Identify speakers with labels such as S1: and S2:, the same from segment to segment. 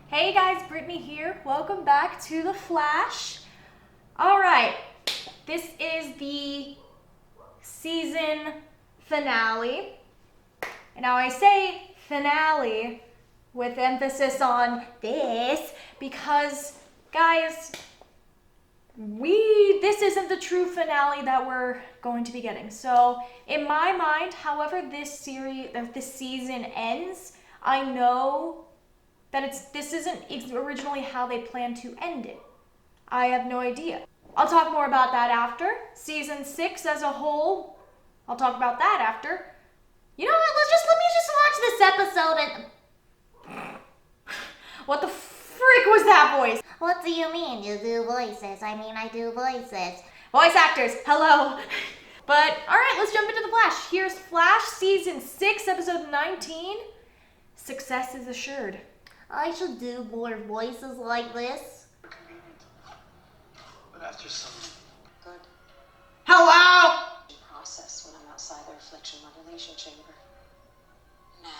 S1: Hey guys, Brittany here. Welcome back to The Flash. Alright, this is the season finale. And now I say finale with emphasis on this because, guys, this isn't the true finale that we're going to be getting. So, in my mind, however this season ends, I know that this isn't originally how they planned to end it. I have no idea. I'll talk more about that after. Season 6 as a whole, I'll talk about that after. You know what, let me just watch this episode and... What the frick was that voice?
S2: What do you mean you do voices? I mean, I do voices.
S1: Voice actors, hello. But, alright, let's jump into The Flash. Here's Flash Season 6, Episode 19. Success is assured.
S2: I should do more voices like this.
S3: Convenient. But after some good
S1: Hello!
S4: process when I'm outside the reflection modulation chamber. Now.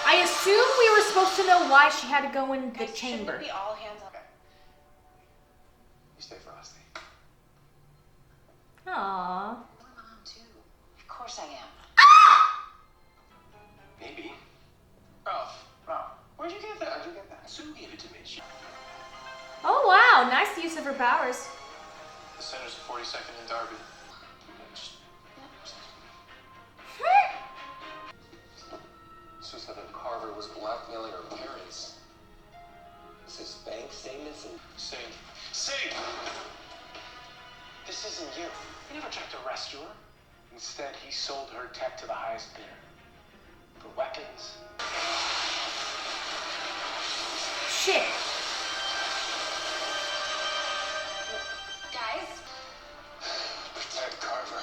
S1: I assume we were supposed to know why she had to go in the chamber.
S4: Shouldn't it be all hands on?
S3: okay. You stay frosty.
S1: Aww.
S4: I'm on too. Of course I am.
S3: Maybe. Ralph. Where'd you get that? Sue gave it to me.
S1: Oh wow, nice use of her powers.
S3: The center's at 42nd and Derby. Sue said that Carver was blackmailing her parents. This is bank statements and... Save! This isn't you. He never tried to rescue her. Instead, he sold her tech to the highest bidder. For Watkins.
S1: Shit.
S4: Guys,
S3: Protect Carver.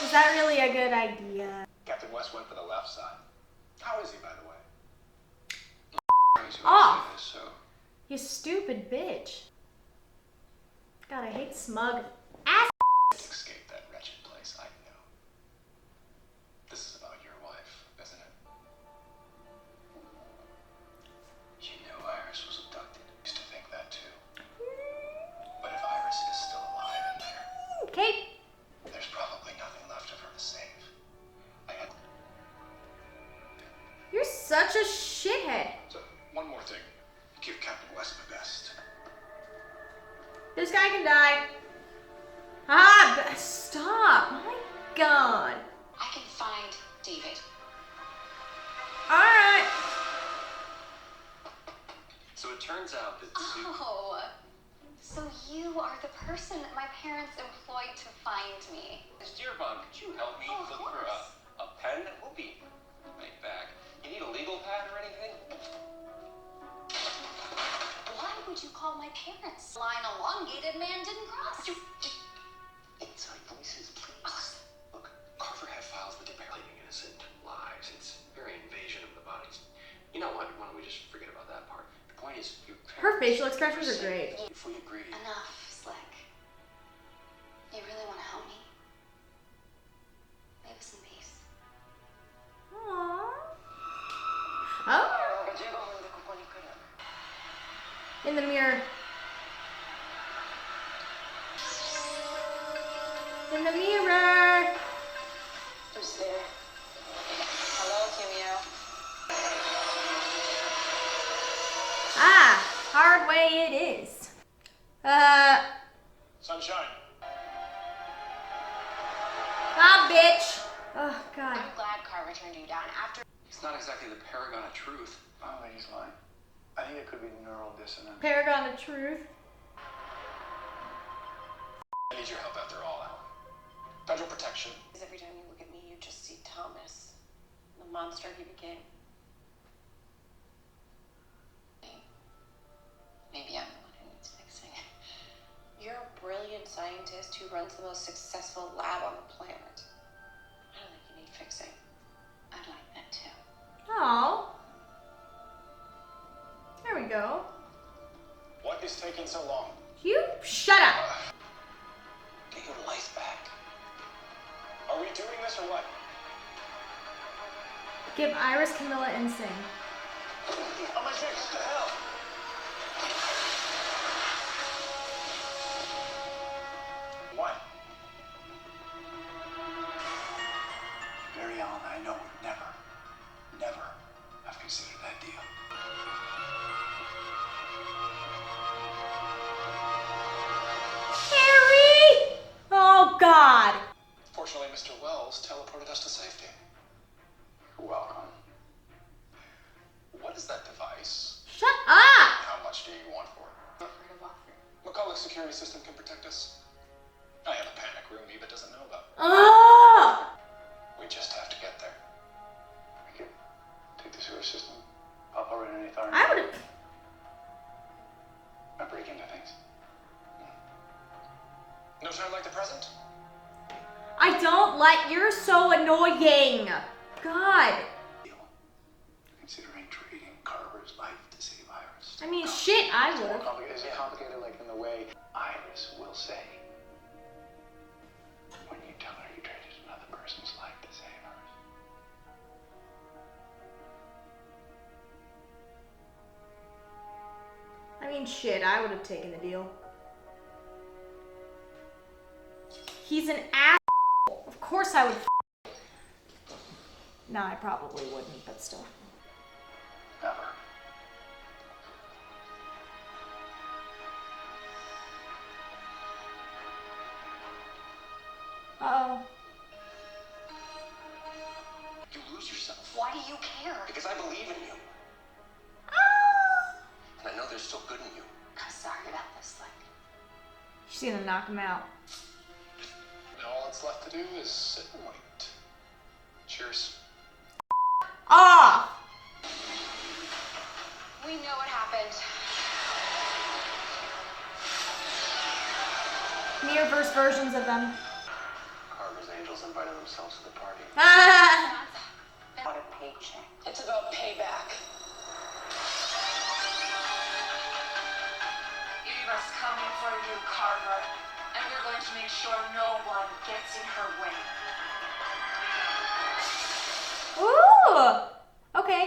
S1: Was that really a good idea?
S3: Captain West went for the left side. How is he, by the way?
S1: Off.
S3: So,
S1: You stupid bitch. God, I hate smug ass.
S3: escape that wretched place, I know. This is about your wife, isn't it? You knew Iris was abducted. Used to think that too. But if Iris is still alive in there,
S1: Okay.
S3: there's probably nothing left of her to save. I had...
S1: You're such a shithead.
S3: So, one more thing. Give Captain West my best.
S1: This guy can die. Ah, stop. My God.
S4: I can find David.
S1: Alright.
S3: So it turns out that
S4: Oh, so you are the person that my parents employed to find me.
S5: Dearbon, could you help me
S4: Oh, of
S5: look for
S4: course.
S5: a pen? We'll be right back. You need a legal pad or anything?
S4: Why would you call my parents? Line elongated, man didn't cross.
S3: inside voices, please. Look, Carver had files that they're claiming innocent lives. It's very invasion of the bodies. You know what? Why don't we just forget about that part? The point is,
S1: Her facial expressions are great.
S3: If we agree,
S4: Enough, Slick. You really want to help me? Leave us in peace.
S1: Aww. Oh. In the mirror. In the mirror.
S4: Who's there? Hello, Kimio.
S1: Ah, hard way it is.
S3: sunshine.
S1: Ah, bitch. Oh, God.
S4: I'm glad Karl turned you down after.
S5: It's not exactly the paragon of truth.
S3: Oh, he's lying. I think it could be neural dissonance.
S1: Paragon of truth.
S3: I need your help after all, Alan. Federal protection.
S4: Because every time you look at me, you just see Thomas, the monster he became. Maybe I'm the one who needs fixing. You're a brilliant scientist who runs the most successful lab on the planet. I don't think you need fixing. I'd like that too.
S1: Oh. There we go.
S3: What is taking so long?
S1: You shut up.
S3: Get your life back. Are we doing this or what?
S1: Give Iris, Camilla, and Sing.
S5: the hell?
S3: What? Very on, I know would never have considered that deal.
S1: Harry! Oh, God.
S5: Fortunately, Mr. Wells teleported us to safety.
S3: You're welcome.
S5: What is that device?
S1: Shut up!
S5: How much do you want for it? McCulloch's security system can protect us. I have a panic room Eva doesn't know about.
S1: Ugh!
S5: We just have to get there.
S3: We could take the sewer system, pop over underneath our...
S1: I would.
S3: I break into things.
S5: No time like the present?
S1: I don't like. You're so annoying. God.
S3: Considering trading Carver's life to save Iris.
S1: I mean, shit, I would have.
S3: Is it complicated like in the way Iris will say when you tell her you traded another person's life to save hers?
S1: I mean, shit, I would have taken the deal. He's an asshole. Of course I would. Nah, I probably wouldn't, but still.
S3: Never.
S1: Uh-oh.
S5: You lose yourself.
S4: Why do you care?
S5: Because I believe in you.
S1: Ah!
S5: And I know there's still good in you.
S4: I'm sorry about this, like.
S1: She's gonna knock him out.
S5: Now all that's left to do is sit and wait. Cheers.
S1: Ah!
S4: We know what happened.
S1: Mirrorverse versions of them.
S3: Carver's angels invited themselves to the party.
S1: Ah!
S4: What a paycheck. It's about payback.
S6: Eva's coming for you, Carver, and we're going to make sure no one gets in her way.
S1: Ooh! Okay.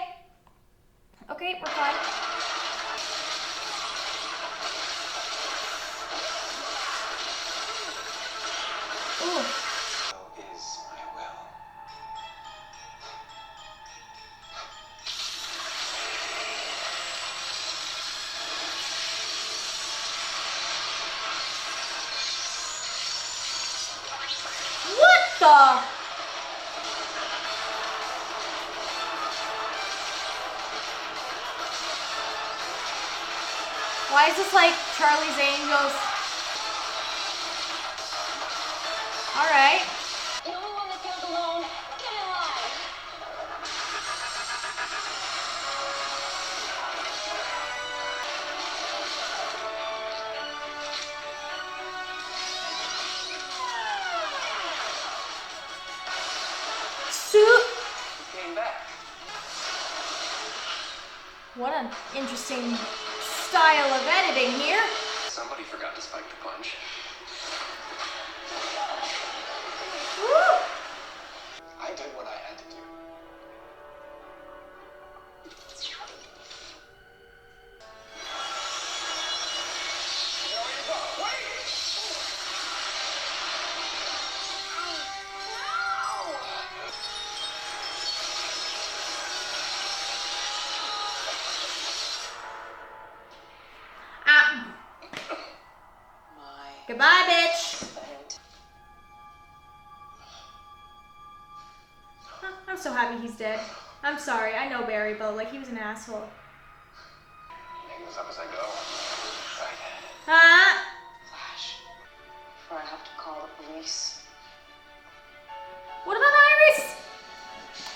S1: Okay, we're fine. Ooh.
S5: Is my will.
S1: What the? Why is this like Charlie's Angels? Alright.
S4: The only one that feels alone, get in line.
S1: Soup.
S5: He came back.
S1: What an interesting style of editing here.
S5: Somebody forgot to spike the punch.
S1: Woo!
S5: I did what I had to do.
S1: Ah.
S4: My
S1: Goodbye, bitch.
S4: friend.
S1: I'm so happy he's dead. I'm sorry, I know Barry, but like he was an asshole.
S5: Hang this up as I go. Right.
S1: Ah!
S4: Flash. Before I have to call the police.
S1: What about Iris?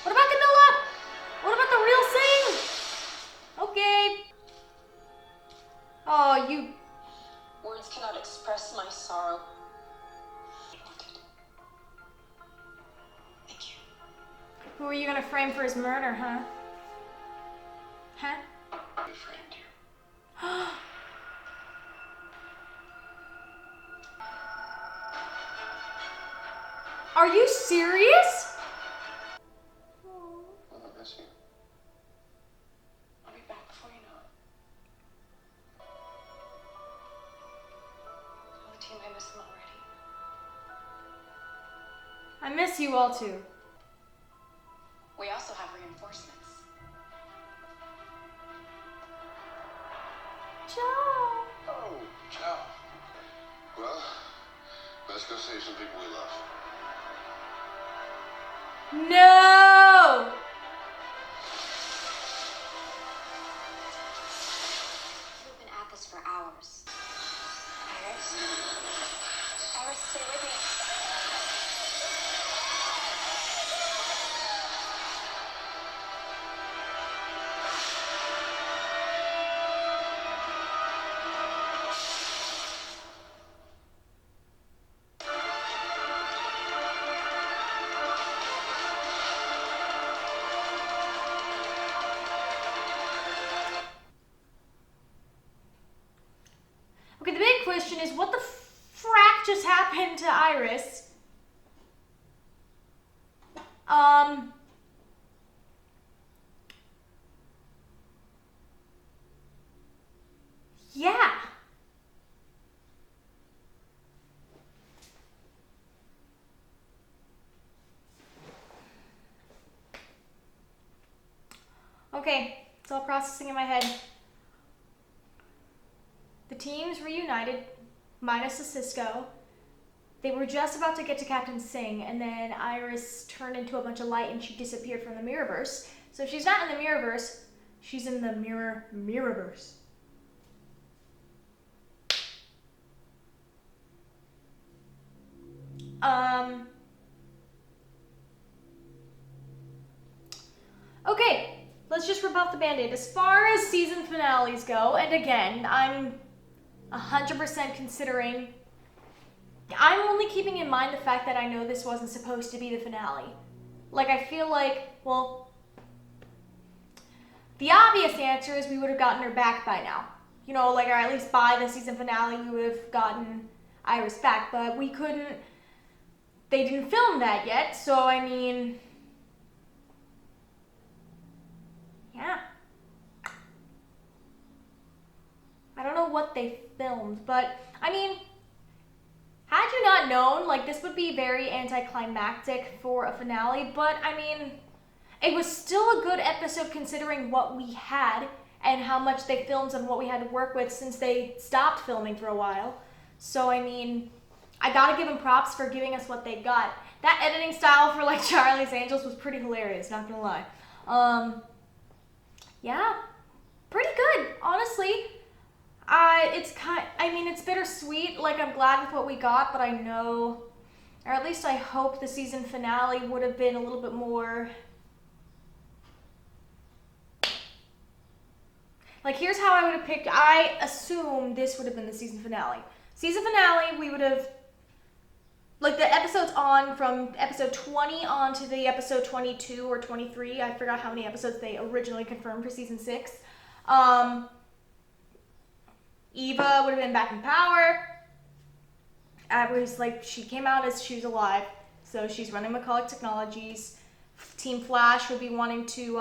S1: What about Camilla? What about the real thing? Okay. Oh, you.
S4: Words cannot express my sorrow. Thank you.
S1: Who are you gonna frame for his murder, huh? Huh?
S3: I framed you.
S1: Are you serious?
S5: I'm gonna miss you.
S4: I'll be back before you know it. miss them already.
S1: I miss you all too.
S4: We also have reinforcements.
S1: Joe.
S3: Oh, ciao. Well, let's go save some people we love.
S1: No!
S4: We've been at this for hours. Iris? Iris, stay with me.
S1: Okay, the big question is what the frack just happened to Iris? Yeah. Okay, it's all processing in my head. The teams reunited, minus the Cisco. They were just about to get to Captain Singh, and then Iris turned into a bunch of light and she disappeared from the Mirrorverse. So she's not in the Mirrorverse, she's in the Mirrorverse. Okay, let's just rip off the Band-Aid. As far as season finales go, and again, I'm 100% considering, I'm only keeping in mind the fact that I know this wasn't supposed to be the finale. Like, I feel like, well, the obvious answer is we would have gotten her back by now. You know, like, or at least by the season finale, we would have gotten Iris back, but we couldn't, they didn't film that yet, so I mean, yeah. I don't know what they filmed, but I mean, had you not known, like, this would be very anticlimactic for a finale, but I mean, it was still a good episode considering what we had and how much they filmed and what we had to work with since they stopped filming for a while. So I mean, I gotta give them props for giving us what they got. That editing style for like Charlie's Angels was pretty hilarious, not gonna lie. Yeah, pretty good, honestly. It's bittersweet. Like, I'm glad with what we got, but I know, or at least I hope the season finale would have been a little bit more. Like, here's how I would have picked. I assume this would have been the season finale. Season finale, we would have, like, the episodes on from episode 20 on to the episode 22 or 23. I forgot how many episodes they originally confirmed for season 6. Eva would have been back in power. I was like, she came out as she was alive, so she's running McCulloch Technologies. Team Flash would be wanting to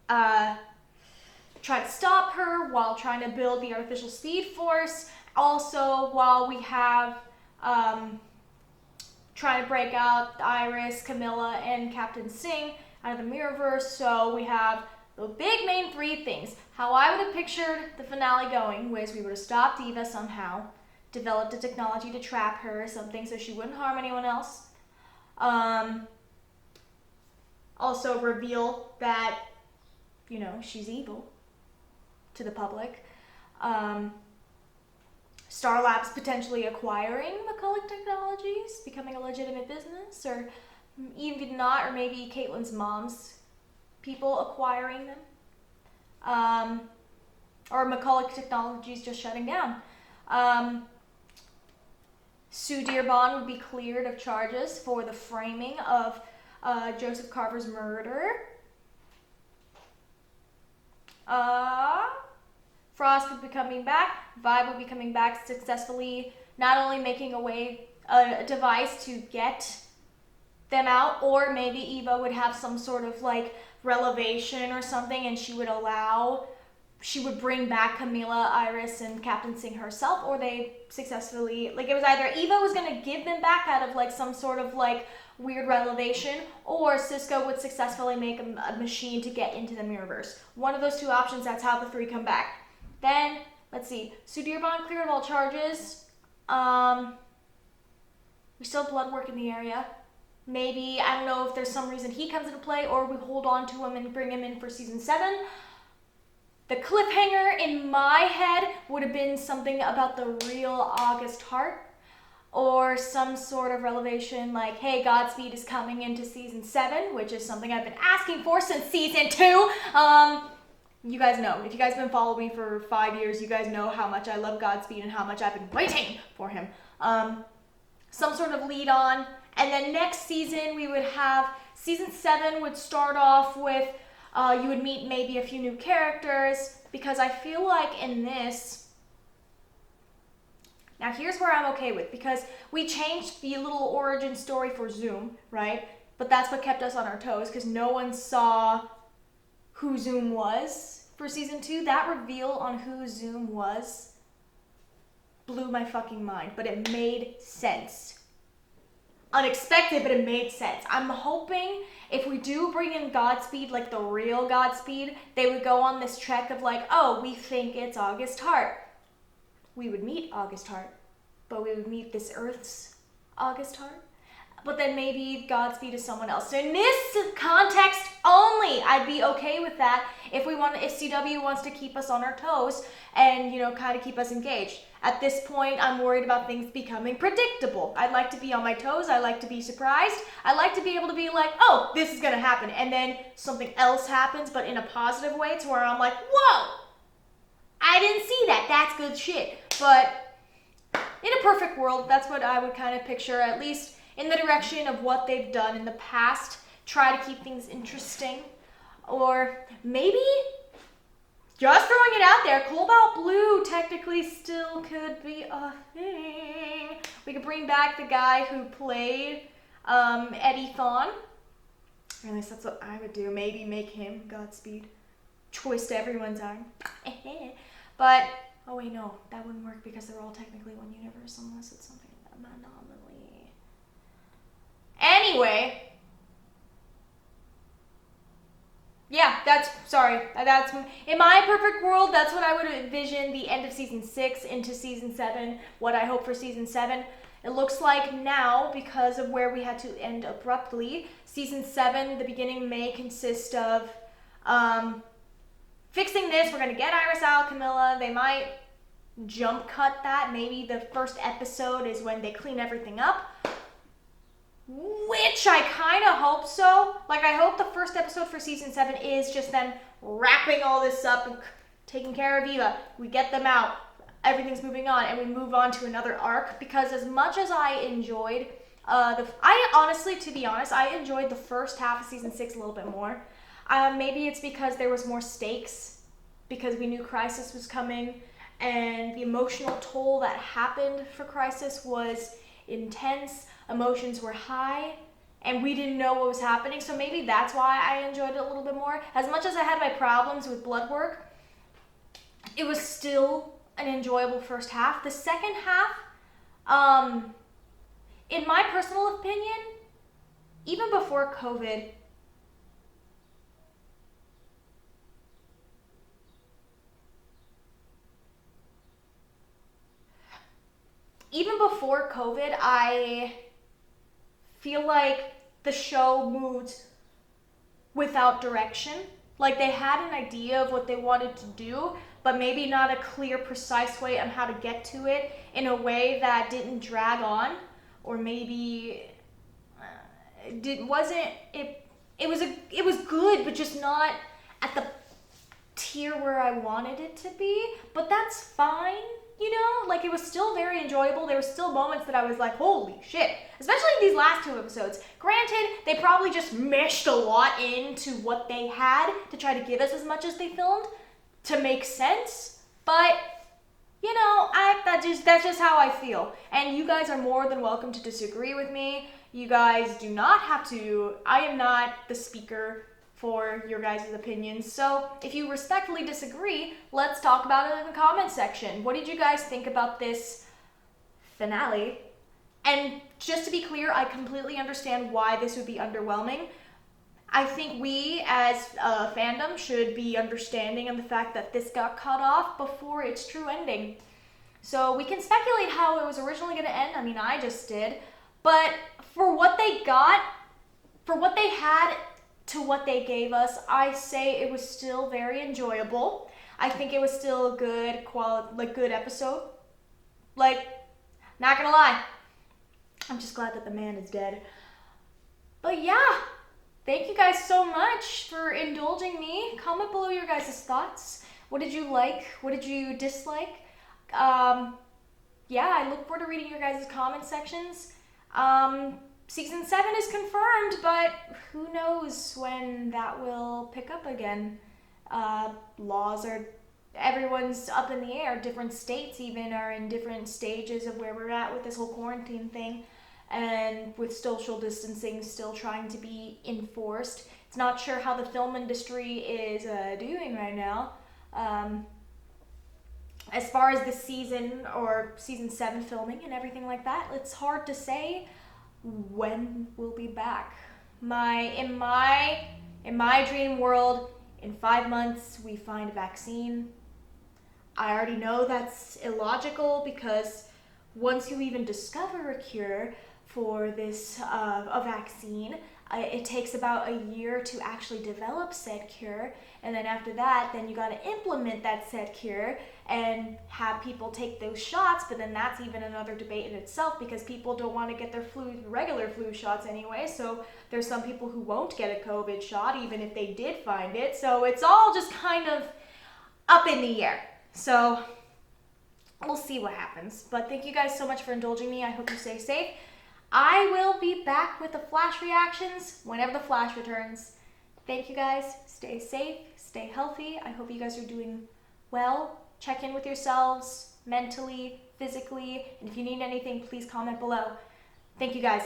S1: try to stop her while trying to build the artificial speed force. Also, while we have trying to break out Iris, Camilla, and Captain Singh out of the Mirrorverse. So we have the big main three things. How I would have pictured the finale going was we would have stopped Eva somehow, developed a technology to trap her or something so she wouldn't harm anyone else. Also reveal that, you know, she's evil to the public. Star Labs potentially acquiring McCulloch Technologies, becoming a legitimate business, or even not, or maybe Caitlin's mom's people acquiring them. Or McCulloch Technologies just shutting down. Sue Dearborn would be cleared of charges for the framing of Joseph Carver's murder. Frost would be coming back. Vibe would be coming back successfully, not only making a device to get them out, or maybe Eva would have some sort of like revelation or something, and she she would bring back Camila, Iris, and Captain Singh herself, or they successfully, like, it was either Eva was gonna give them back out of like some sort of like weird revelation, or Cisco would successfully make a machine to get into the Mirrorverse. One of those two options, that's how the three come back. Then, let's see, Sudirbon cleared of all charges. We still have blood work in the area. Maybe, I don't know if there's some reason he comes into play, or we hold on to him and bring him in for season 7. The cliffhanger in my head would have been something about the real August Hart, or some sort of revelation like, hey, Godspeed is coming into season 7, which is something I've been asking for since season 2. You guys know, if you guys have been following me for 5 years, you guys know how much I love Godspeed and how much I've been waiting for him. Some sort of lead on, and then next season we would have, season 7 would start off with, you would meet maybe a few new characters, because I feel like in this, now here's where I'm okay with, because we changed the little origin story for Zoom, right? But that's what kept us on our toes, because no one saw who Zoom was for season 2. That reveal on who Zoom was blew my fucking mind, but it made sense. Unexpected, but it made sense. I'm hoping if we do bring in Godspeed, like the real Godspeed, they would go on this trek of like, oh, we think it's August Hart. We would meet August Hart, but we would meet this Earth's August Hart. But then maybe Godspeed is someone else. So in this context only, I'd be okay with that if CW wants to keep us on our toes and, you know, kind of keep us engaged. At this point, I'm worried about things becoming predictable. I'd like to be on my toes. I like to be surprised. I like to be able to be like, oh, this is gonna happen. And then something else happens, but in a positive way, to where I'm like, whoa, I didn't see that. That's good shit. But in a perfect world, that's what I would kind of picture, at least in the direction of what they've done in the past. Try to keep things interesting. Or maybe, just throwing it out there, Cobalt Blue technically still could be a thing. We could bring back the guy who played Eddie Thawne. Or at least that's what I would do. Maybe make him Godspeed. Twist everyone's arm. But, oh wait, no. That wouldn't work because they're all technically one universe unless it's something anomaly. Anyway. Yeah, that's in my perfect world, that's what I would envision the end of season 6 into season 7, what I hope for season 7. It looks like now, because of where we had to end abruptly, season 7, the beginning may consist of fixing this. We're going to get Iris out, Camilla. They might jump cut that. Maybe the first episode is when they clean everything up. Which I kind of hope so. Like, I hope the first episode for season 7 is just them wrapping all this up and taking care of Eva. We get them out. Everything's moving on, and we move on to another arc. Because as much as I enjoyed, I honestly, to be honest, I enjoyed the first half of season 6 a little bit more. Maybe it's because there was more stakes, because we knew Crisis was coming, and the emotional toll that happened for Crisis was intense. Emotions were high, and we didn't know what was happening, so maybe that's why I enjoyed it a little bit more. As much as I had my problems with blood work, it was still an enjoyable first half. The second half, in my personal opinion, even before COVID, I feel like the show moved without direction. Like, they had an idea of what they wanted to do, but maybe not a clear, precise way on how to get to it in a way that didn't drag on, or maybe it was good, but just not at the tier where I wanted it to be. But that's fine. You know, like, it was still very enjoyable. There were still moments that I was like, holy shit. Especially these last 2 episodes. Granted, they probably just meshed a lot into what they had to try to give us as much as they filmed to make sense. But, you know, that's just how I feel. And you guys are more than welcome to disagree with me. You guys do not have to. I am not the speaker for your guys' opinions. So if you respectfully disagree, let's talk about it in the comment section. What did you guys think about this finale? And just to be clear, I completely understand why this would be underwhelming. I think we as a fandom should be understanding of the fact that this got cut off before its true ending. So we can speculate how it was originally going to end. I mean, I just did. But for what they got, for what they had to what they gave us, I say it was still very enjoyable. I think it was still a good good episode. Like, not gonna lie, I'm just glad that the man is dead. But yeah, thank you guys so much for indulging me. Comment below your guys' thoughts. What did you like? What did you dislike? Yeah, I look forward to reading your guys' comment sections. Season 7 is confirmed, but who knows when that will pick up again. Everyone's up in the air. Different states even are in different stages of where we're at with this whole quarantine thing. And with social distancing still trying to be enforced. It's not sure how the film industry is doing right now. As far as the season or season 7 filming and everything like that, it's hard to say when we'll be back. In my dream world, in 5 months we find a vaccine. I already know that's illogical because once you even discover a cure for this a vaccine, it takes about a year to actually develop said cure, and then after that, then you got to implement that said cure and have people take those shots. But then that's even another debate in itself because people don't want to get their regular flu shots anyway. So there's some people who won't get a COVID shot even if they did find it. So it's all just kind of up in the air. So we'll see what happens. But thank you guys so much for indulging me. I hope you stay safe. I will be back with the Flash reactions whenever the Flash returns. Thank you guys. Stay safe. Stay healthy. I hope you guys are doing well. Check in with yourselves mentally, physically. And if you need anything, please comment below. Thank you guys.